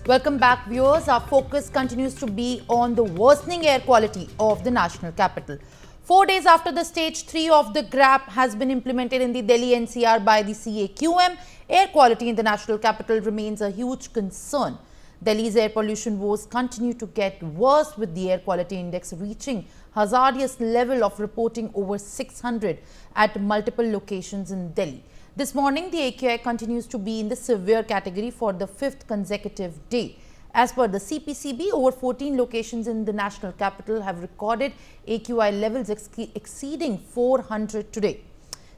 Welcome back, viewers. Our focus continues to be on the worsening air quality of the national capital. 4 days after the stage 3 of the GRAP has been implemented in the Delhi NCR by the CAQM, air quality in the national capital remains a huge concern. Delhi's air pollution woes continue to get worse, with the air quality index reaching hazardous level of reporting over 600 at multiple locations in Delhi. This morning, the AQI continues to be in the severe category for the 5th consecutive day. As per the CPCB, over 14 locations in the national capital have recorded AQI levels exceeding 400 today.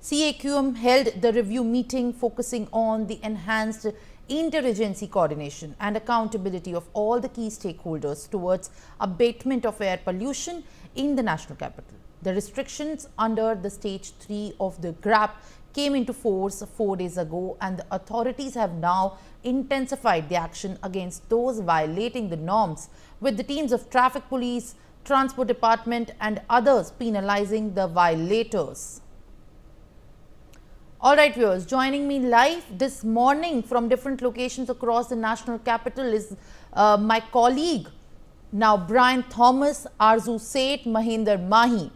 CAQM held the review meeting focusing on the enhanced interagency coordination and accountability of all the key stakeholders towards abatement of air pollution in the national capital. The restrictions under the stage 3 of the GRAP came into force 4 days ago, and the authorities have now intensified the action against those violating the norms, with the teams of traffic police, transport department and others penalizing the violators. All right, viewers, joining me live this morning from different locations across the national capital is my colleague, now Brian Thomas, Arzu Seth, Mahinder Mahi.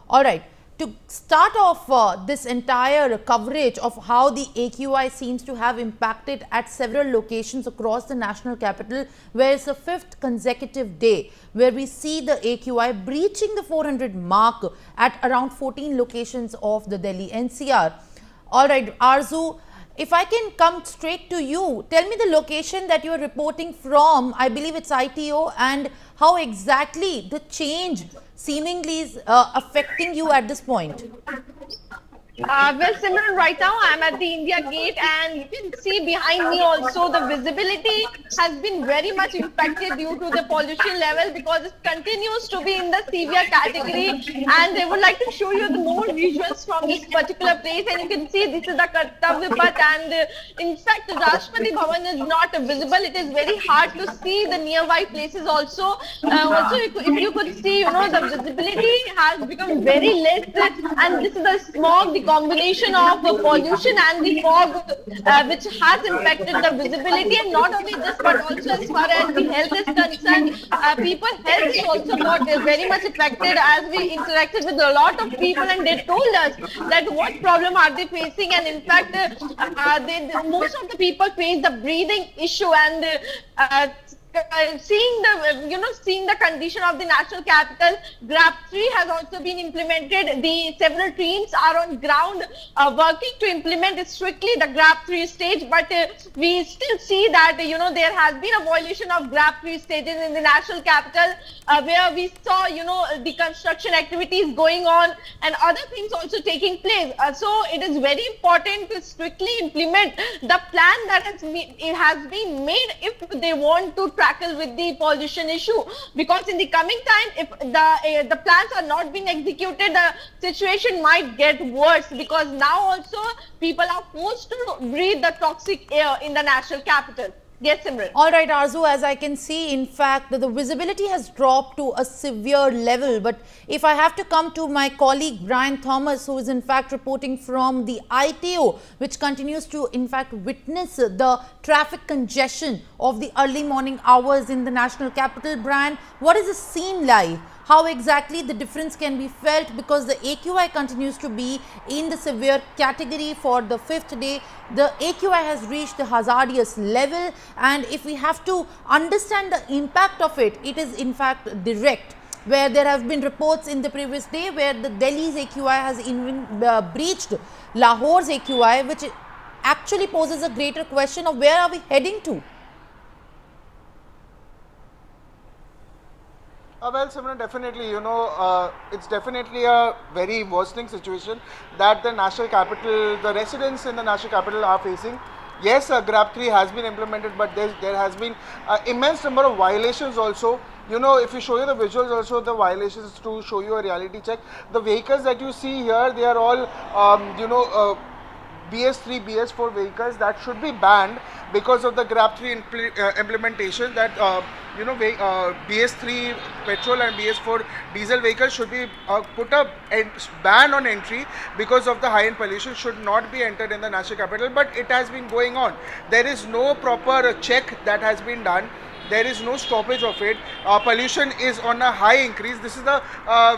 All right. To start off this entire coverage of how the AQI seems to have impacted at several locations across the national capital, where it's a 5th consecutive day where we see the AQI breaching the 400 mark at around 14 locations of the Delhi NCR. All right, Arzu, if I can come straight to you, tell me the location that you are reporting from. I believe it's ITO, and how exactly the change seemingly is affecting you at this point. Well, Simran, right now I'm at the India Gate, and you can see behind me also the visibility has been very much impacted due to the pollution level, because it continues to be in the severe category. And I would like to show you the more visuals from this particular place, and you can see this is the Kartavya Path, and in fact the Rashtrapati Bhavan is not visible. It is very hard to see the nearby places also. If you could see, the visibility has become very less, and this is the smog, the combination of pollution and the fog which has impacted the visibility. And not only this, but also as far as the health is concerned, people's health is also got very much affected, as we interacted with a lot of people and they told us that what problem are they facing. And in fact most of the people face the breathing issue, and seeing the condition of the national capital, GRAP 3 has also been implemented. The several teams are on ground working to implement strictly the GRAP 3 stage, but we still see that there has been a violation of GRAP 3 stages in the national capital, where we saw the construction activities going on and other things also taking place. So it is very important to strictly implement the plan that has been made if they want to tackle with the pollution issue, because in the coming time, if the plans are not being executed, the situation might get worse, because now also people are forced to breathe the toxic air in the national capital. Yes, Simran. All right, Arzu, as I can see, in fact, the visibility has dropped to a severe level. But if I have to come to my colleague Brian Thomas, who is in fact reporting from the ITO, which continues to in fact witness the traffic congestion of the early morning hours in the national capital. Brian, what is the scene like? How exactly the difference can be felt, because the AQI continues to be in the severe category for the 5th day. The AQI has reached the hazardous level, and if we have to understand the impact of it, it is in fact direct, where there have been reports in the previous day where the Delhi's AQI has even breached Lahore's AQI, which actually poses a greater question of where are we heading to. Well, Simran, definitely, it's definitely a very worsening situation that the national capital, the residents in the national capital are facing. Yes, GRAP 3 has been implemented, but there has been immense number of violations also. If you show you the visuals also, the violations, to show you a reality check, the vehicles that you see here, they are all, BS3, BS4 vehicles that should be banned because of the GRAP 3 implementation that BS3 petrol and BS4 diesel vehicles should be put a ban on entry because of the high-end pollution should not be entered in the national capital, but it has been going on. There is no proper check that has been done. There is no stoppage of it. Pollution is on a high increase. This is the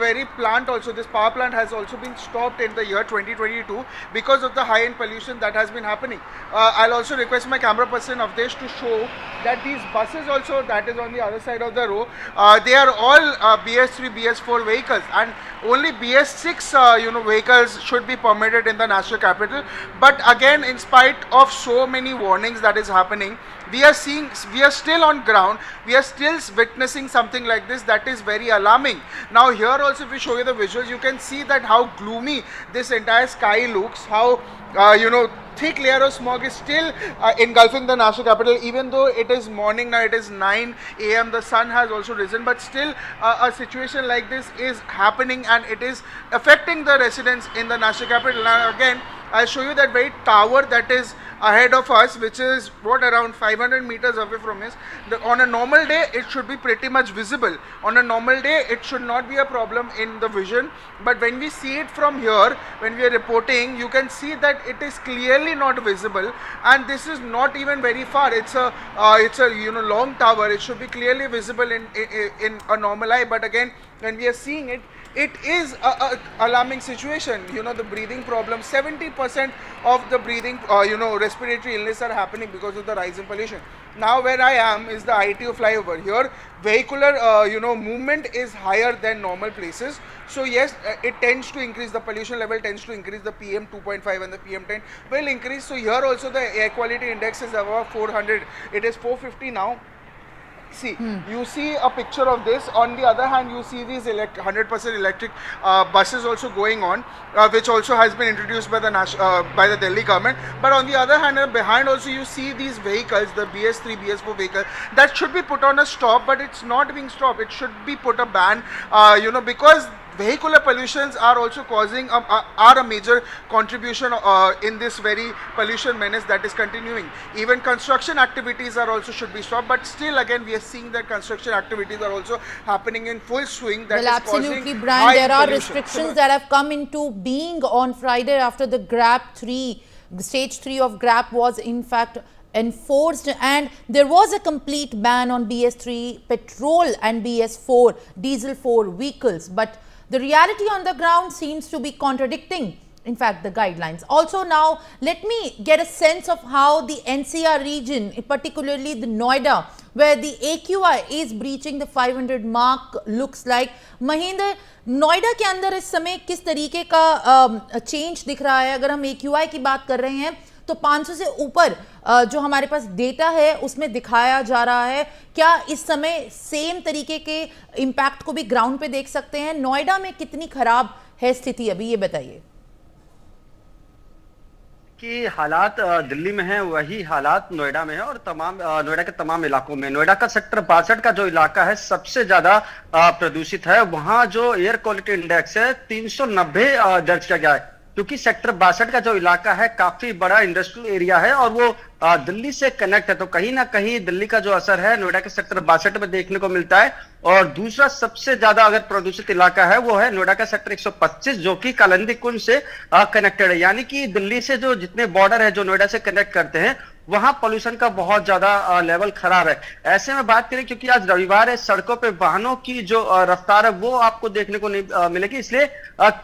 very plant also. This power plant has also been stopped in the year 2022 because of the high-end pollution that has been happening. I'll also request my camera person Avdesh to show that these buses also that is on the other side of the row, they are all BS3, BS4 vehicles, and only BS6 vehicles should be permitted in the national capital. But again, in spite of so many warnings that is happening, we are still on ground, we are still witnessing something like this that is very alarming. Now here also, if we show you the visuals, you can see that how gloomy this entire sky looks, how thick layer of smog is still engulfing the national capital. Even though it is morning now, it is 9 AM, the sun has also risen, but still a situation like this is happening and it is affecting the residents in the national capital. Now again, I'll show you that very tower that is ahead of us, which is around 500 meters away from us. On a normal day, it should be pretty much visible. On a normal day, it should not be a problem in the vision. But when we see it from here, when we are reporting, you can see that it is clearly not visible, and this is not even very far. It's a long tower. It should be clearly visible in a normal eye. But again, when we are seeing it, it is a alarming situation. The breathing problem, 70% of the breathing respiratory illness are happening because of the rise in pollution. Now where I am is the ITO flyover. Here vehicular movement is higher than normal places, so yes, it tends to increase, the pollution level tends to increase, the PM 2.5 and the PM 10 will increase. So here also the air quality index is above 400. It is 450 now. See, you see a picture of this. On the other hand, you see these 100% electric buses also going on, which also has been introduced by the Delhi government. But on the other hand, behind also you see these vehicles, the BS3, BS4 vehicle that should be put on a stop, but it's not being stopped. It should be put a ban, because vehicular pollutions are also causing a major contribution in this very pollution menace that is continuing. Even construction activities are also should be stopped, but still again we are seeing that construction activities are also happening in full swing. That well, is absolutely, causing Brian. There are pollution. restrictions that have come into being on Friday after the GRAP 3, stage 3 of GRAP was in fact enforced, and there was a complete ban on BS3 petrol and BS4 diesel 4 vehicles, but the reality on the ground seems to be contradicting, in fact, the guidelines. Also now, let me get a sense of how the NCR region, particularly the Noida, where the AQI is breaching the 500 mark, looks like. Mahendra, Noida के अंदर इस समय किस तरीके का change दिख रहा है? अगर हम AQI की बात कर रहे हैं तो 500 से ऊपर जो हमारे पास डेटा है उसमें दिखाया जा रहा है. क्या इस समय सेम तरीके के इम्पैक्ट को भी ग्राउंड पे देख सकते हैं? नोएडा में कितनी खराब है स्थिति अभी, ये बताइए. कि हालात दिल्ली में है वही हालात नोएडा में है और तमाम नोएडा के तमाम इलाकों में. नोएडा का सेक्टर 62 का जो इलाका है सबसे ज्यादा प्रदूषित है. वहां जो एयर क्वालिटी इंडेक्स है 390 दर्ज किया गया है, क्योंकि सेक्टर 62 का जो इलाका है काफी बड़ा इंडस्ट्रियल एरिया है और वो दिल्ली से कनेक्ट है. तो कहीं ना कहीं दिल्ली का जो असर है नोएडा के सेक्टर 62 में देखने को मिलता है. और दूसरा सबसे ज्यादा अगर प्रदूषित इलाका है वो है नोएडा का सेक्टर 125, जो कि कालिंदी कुंज से कनेक्टेड है. यानी कि दिल्ली से जो जितने बॉर्डर है जो नोएडा से कनेक्ट करते हैं वहां पोल्यूशन का बहुत ज्यादा लेवल खराब है. ऐसे में बात करें, क्योंकि आज रविवार है, सड़कों पे वाहनों की जो रफ्तार है वो आपको देखने को नहीं मिलेगी, इसलिए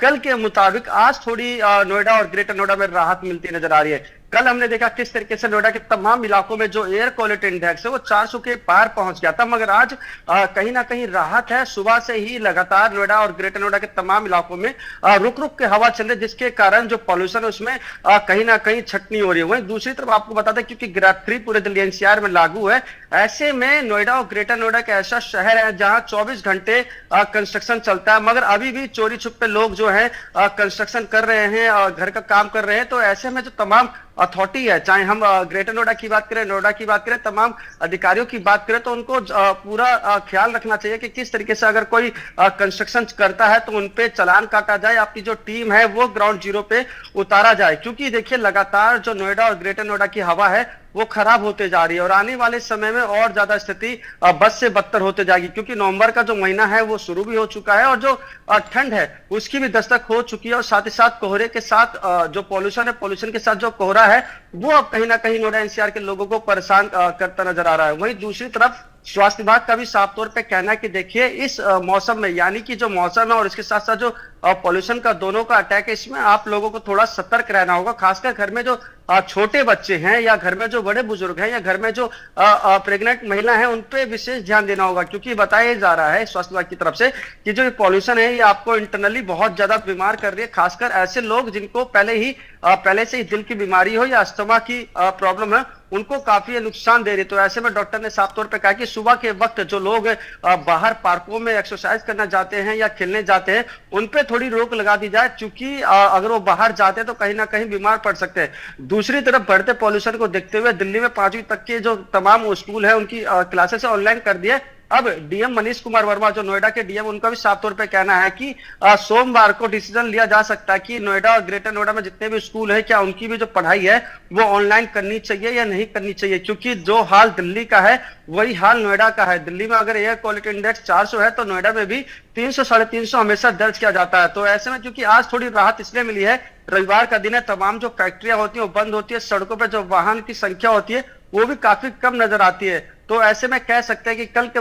कल के मुताबिक आज थोड़ी नोएडा और ग्रेटर नोएडा में राहत मिलती नजर आ रही है. कल हमने देखा किस तरीके से नोएडा के तमाम इलाकों में जो एयर क्वालिटी इंडेक्स है वो 400 के पार पहुंच गया था, मगर आज कहीं ना कहीं राहत है. सुबह से ही लगातार नोएडा और ग्रेटर नोएडा के तमाम इलाकों में रुक रुक के हवा चल रही है, जिसके कारण जो पॉल्यूशन है उसमें कहीं ना कहीं छटनी हो रही है. वहीं दूसरी तरफ आपको बता दें, क्योंकि ग्रैप 3 पूरे दिल्ली एनसीआर में लागू है, ऐसे में नोएडा और ग्रेटर नोएडा का ऐसा शहर है जहां 24 घंटे कंस्ट्रक्शन चलता है, मगर अभी भी चोरी छुपे लोग जो हैं कंस्ट्रक्शन कर रहे हैं और घर का काम कर रहे हैं। तो ऐसे में जो तमाम अथॉरिटी है, चाहे हम ग्रेटर नोएडा की बात करें, नोएडा की बात करें, तमाम अधिकारियों की बात करें, तो उनको पूरा ख्याल रखना चाहिए कि किस तरीके से अगर कोई कंस्ट्रक्शन करता है तो उनपे चालान काटा जाए, आपकी जो टीम है वो ग्राउंड जीरो पे उतारा जाए। क्योंकि देखिए लगातार जो नोएडा और ग्रेटर नोएडा की हवा है वो खराब होते जा रही है और आने वाले समय में और ज्यादा स्थिति बद से बदतर होते जाएगी, क्योंकि नवंबर का जो महीना है वो शुरू भी हो चुका है और जो ठंड है उसकी भी दस्तक हो चुकी है और साथ ही साथ कोहरे के साथ जो पॉल्यूशन है, पॉल्यूशन के साथ जो कोहरा है वो अब कहीं ना कहीं नोएडा एनसीआर के लोगों को परेशान करता नजर आ रहा है। वहीं दूसरी तरफ स्वास्थ्य विभाग का भी साफ तौर पे कहना है कि देखिए इस मौसम में, यानी कि जो मौसम है और इसके साथ साथ जो पॉल्यूशन का दोनों का अटैक है, इसमें आप लोगों को थोड़ा सतर्क रहना होगा। खासकर घर में जो छोटे बच्चे हैं या घर में जो बड़े बुजुर्ग हैं या घर में जो प्रेग्नेंट महिला हैं उन पे विशेष ध्यान देना होगा, क्योंकि बताया जा रहा है स्वास्थ्य विभाग की तरफ से कि जो पॉल्यूशन है ये आपको इंटरनली बहुत ज्यादा बीमार कर रही है। खासकर ऐसे लोग जिनको पहले से ही दिल की बीमारी हो या अस्थमा की प्रॉब्लम है, उनको काफी नुकसान दे रही है। तो ऐसे में डॉक्टर ने साफ तौर पे कहा कि सुबह के वक्त जो लोग बाहर पार्कों में एक्सरसाइज करना जाते हैं या खेलने जाते हैं उन पे थोड़ी रोक लगा दी जाए, क्योंकि अगर वो बाहर जाते हैं तो कहीं ना कहीं बीमार पड़ सकते हैं। दूसरी तरफ बढ़ते पॉल्यूशन को देखते हुए दिल्ली में 5वीं तक के जो तमाम स्कूल है उनकी क्लासेस ऑनलाइन कर दिए। अब डीएम मनीष कुमार वर्मा जो नोएडा के डीएम, उनका भी साफ तौर पे कहना है कि सोमवार को डिसीजन लिया जा सकता है कि नोएडा और ग्रेटर नोएडा में जितने भी स्कूल है क्या उनकी भी जो पढ़ाई है वो ऑनलाइन करनी चाहिए या नहीं करनी चाहिए, क्योंकि जो हाल दिल्ली का है वही हाल नोएडा का है। दिल्ली में अगर एयर क्वालिटी इंडेक्स 400 है तो नोएडा में भी 300 साढ़े 300 हमेशा दर्ज किया जाता है। तो ऐसे में क्योंकि आज थोड़ी राहत इसलिए मिली है, रविवार का दिन है, तमाम जो फैक्ट्रियां होती है वो बंद होती है, सड़कों पर जो वाहन की संख्या होती है वो भी काफी कम नजर आती है। तो ऐसे में कह सकते हैं कि कल के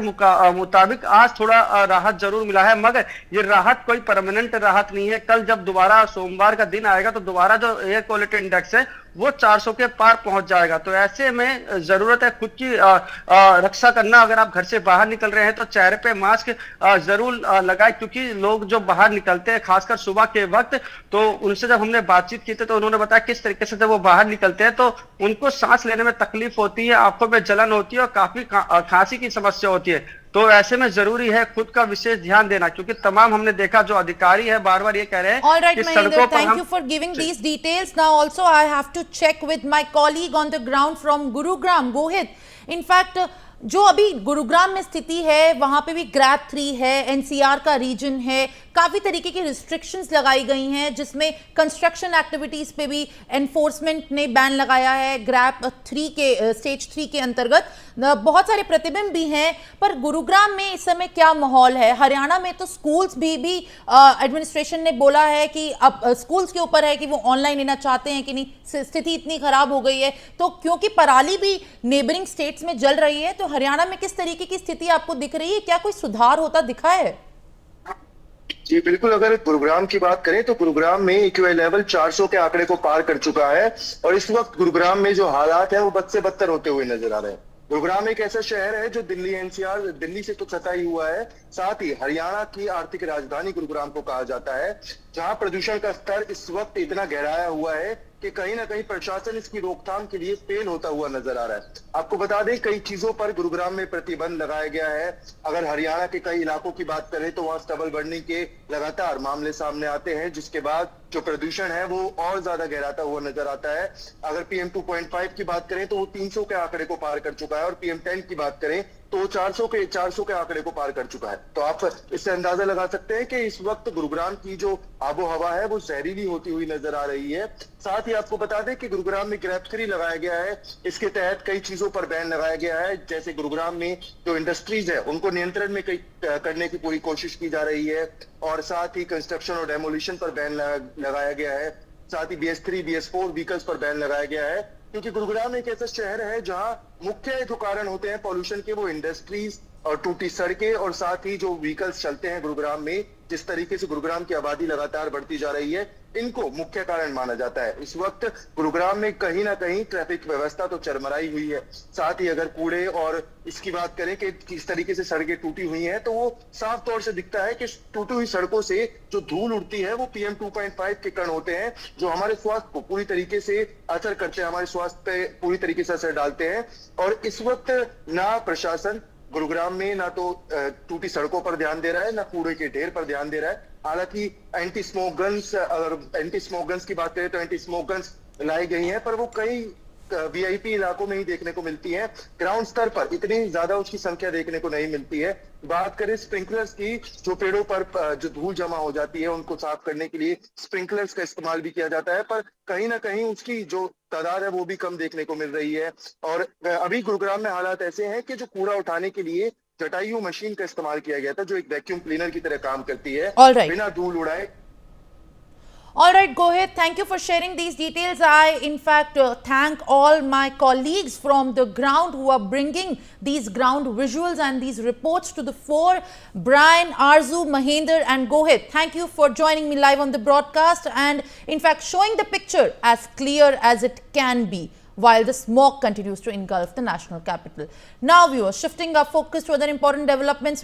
मुताबिक आज थोड़ा राहत जरूर मिला है, मगर ये राहत कोई परमानेंट राहत नहीं है। कल जब दोबारा सोमवार का दिन आएगा तो दोबारा जो एयर क्वालिटी इंडेक्स है वो 400 के पार पहुंच जाएगा। तो ऐसे में जरूरत है खुद की रक्षा करना। अगर आप घर से बाहर निकल रहे हैं तो चेहरे पे मास्क जरूर लगाए, क्योंकि लोग जो बाहर निकलते हैं खासकर सुबह के वक्त, तो उनसे जब हमने बातचीत की थी तो उन्होंने बताया किस तरीके से जब वो बाहर निकलते हैं तो उनको सांस लेने में तकलीफ होती है, आंखों में जलन होती है और काफी खांसी की समस्या होती है। तो ऐसे में जरूरी है खुद का विशेष ध्यान देना, क्योंकि तमाम हमने देखा जो अधिकारी है बार बार ये कह रहे हैं All right, कि Mahendra, सड़कों पर thank you for giving these details. Now also I have to check with my colleague on the ground from Gurugram, Gohit. In fact, जो अभी गुरुग्राम में स्थिति है वहां पे भी ग्रैप 3 है, एनसीआर का रीजन है, काफी तरीके की रिस्ट्रिक्शंस लगाई गई हैं, जिसमें कंस्ट्रक्शन एक्टिविटीज पे भी एनफोर्समेंट ने बैन लगाया है। ग्रैप 3 के स्टेज 3 के अंतर्गत बहुत सारे प्रतिबिंब भी हैं, पर गुरुग्राम में इस समय क्या माहौल है? हरियाणा में तो स्कूल्स भी एडमिनिस्ट्रेशन ने बोला है कि अब स्कूल्स के ऊपर है कि वो ऑनलाइन लेना चाहते हैं कि नहीं, स्थिति इतनी खराब हो गई है। तो क्योंकि पराली भी नेबरिंग स्टेट्स में जल रही है, तो हरियाणा में किस तरीके की स्थिति आपको दिख रही है? क्या कोई सुधार होता दिखा है? जी बिल्कुल, अगर गुरुग्राम की बात करें तो गुरुग्राम में एक्यूआई लेवल 400 के आंकड़े को पार कर चुका है और इस वक्त गुरुग्राम में जो हालात है वो बद से बदतर होते हुए नजर आ रहे हैं। गुरुग्राम एक ऐसा शहर है जो दिल्ली एनसीआर, दिल्ली से तो सटा ही हुआ है, साथ ही हरियाणा की आर्थिक राजधानी गुरुग्राम को कहा जाता है, जहां प्रदूषण का स्तर इस वक्त इतना गहराया हुआ है कि कहीं ना कहीं प्रशासन इसकी रोकथाम के लिए फेल होता हुआ नजर आ रहा है। आपको बता दें कई चीजों पर गुरुग्राम में प्रतिबंध लगाया गया है। अगर हरियाणा के कई इलाकों की बात करें तो वहां स्टबल बर्निंग के लगातार मामले सामने आते हैं, जिसके बाद जो प्रदूषण है वो और ज्यादा गहराता हुआ नजर आता है। अगर PM 2.5 की बात करें तो वो 300 के आंकड़े को पार कर चुका है और PM 10 की बात करें तो 400 के आंकड़े को पार कर चुका है। तो आप इससे अंदाजा लगा सकते हैं कि इस वक्त गुरुग्राम की जो आबो हवा है वो जहरीली होती हुई नजर आ रही है। साथ ही आपको बता दें कि गुरुग्राम में ग्रैप 3 लगाया गया है। इसके तहत कई चीजों पर बैन लगाया गया है, जैसे गुरुग्राम में जो इंडस्ट्रीज है उनको नियंत्रण में करने की पूरी कोशिश की जा रही है और साथ ही कंस्ट्रक्शन और डेमोलिशन पर बैन लगाया गया है। साथ ही BS3, BS4 व्हीकल्स पर बैन लगाया गया है, क्योंकि गुरुग्राम एक ऐसा शहर है जहां मुख्य जो कारण होते हैं पॉल्यूशन के वो इंडस्ट्रीज और टूटी सड़कें और साथ ही जो व्हीकल्स चलते हैं गुरुग्राम में। जिस तरीके से गुरुग्राम की आबादी लगातार बढ़ती जा रही है, इनको मुख्य कारण माना जाता है। इस वक्त गुरुग्राम में कहीं ना कहीं ट्रैफिक व्यवस्था तो चरमराई हुई है, साथ ही अगर कूड़े और इसकी बात करें कि किस तरीके से सड़कें टूटी हुई हैं, तो वो साफ तौर से दिखता है कि टूटी हुई सड़कों से जो धूल उड़ती है वो PM 2.5 के कण होते हैं, जो हमारे स्वास्थ्य को पूरी तरीके से असर करते हैं, हमारे स्वास्थ्य पे पूरी तरीके से असर डालते हैं। और इस वक्त ना प्रशासन गुरुग्राम में ना तो टूटी सड़कों पर ध्यान दे रहा है, ना कूड़े के ढेर पर ध्यान दे रहा है। हालांकि एंटी स्मोक गन्स, अगर एंटी स्मोक गन्स की बात करें तो एंटी स्मोक गन्स लाई गई हैं, पर वो कई VIP इलाकों में ही देखने को मिलती है। ग्राउंड स्तर पर इतनी ज्यादा उसकी संख्या देखने को नहीं मिलती है। बात करें स्प्रिंकलर्स की, जो पेड़ों पर जो धूल जमा हो जाती है उनको साफ करने के लिए स्प्रिंकलर्स का इस्तेमाल भी किया जाता है, पर कहीं ना कहीं उसकी जो तादाद है वो भी कम देखने को मिल रही है। और अभी गुरुग्राम में हालात ऐसे हैं कि जो कूड़ा उठाने के लिए जटायु मशीन का इस्तेमाल किया गया था, जो एक वैक्यूम क्लीनर की तरह काम करती है, All right. बिना धूल उड़ाए। All right, Gohit, thank you for sharing these details. I, in fact, thank all my colleagues from the ground who are bringing these ground visuals and these reports to the fore. Brian, Arzu, Mahendra and Gohit, thank you for joining me live on the broadcast and, in fact, showing the picture as clear as it can be while the smoke continues to engulf the national capital. Now, viewers, shifting our focus to other important developments.